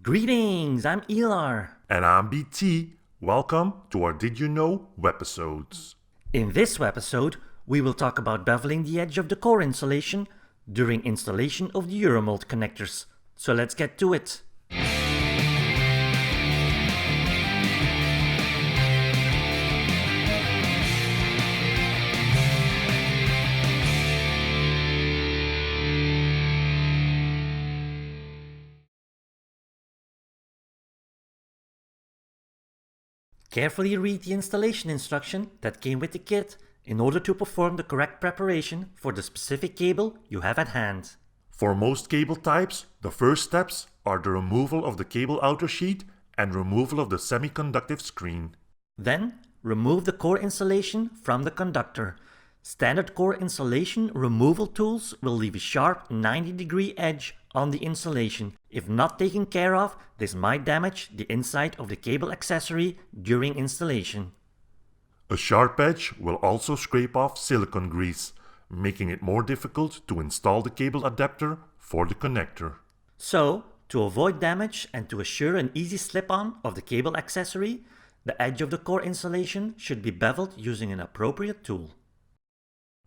Greetings, I'm Elar. And I'm B.Tee. Welcome to our Did You Know Webisodes. In this webisode, we will talk about beveling the edge of the core insulation during installation of the Euromold connectors. So let's get to it. Carefully read the installation instruction that came with the kit in order to perform the correct preparation for the specific cable you have at hand. For most cable types, the first steps are the removal of the cable outer sheet and removal of the semi-conductive screen. Then, remove the core insulation from the conductor. Standard core insulation removal tools will leave a sharp 90-degree edge on the insulation. If not taken care of, this might damage the inside of the cable accessory during installation. A sharp edge will also scrape off silicone grease, making it more difficult to install the cable adapter for the connector. So, to avoid damage and to assure an easy slip-on of the cable accessory, the edge of the core insulation should be beveled using an appropriate tool.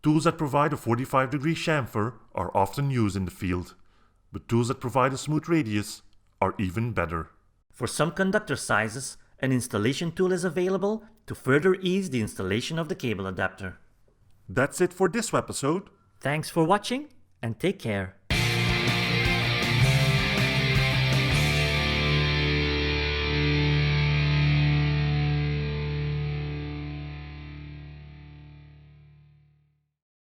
Tools that provide a 45-degree chamfer are often used in the field, but tools that provide a smooth radius are even better. For some conductor sizes, an installation tool is available to further ease the installation of the cable adapter. That's it for this episode. Thanks for watching and take care.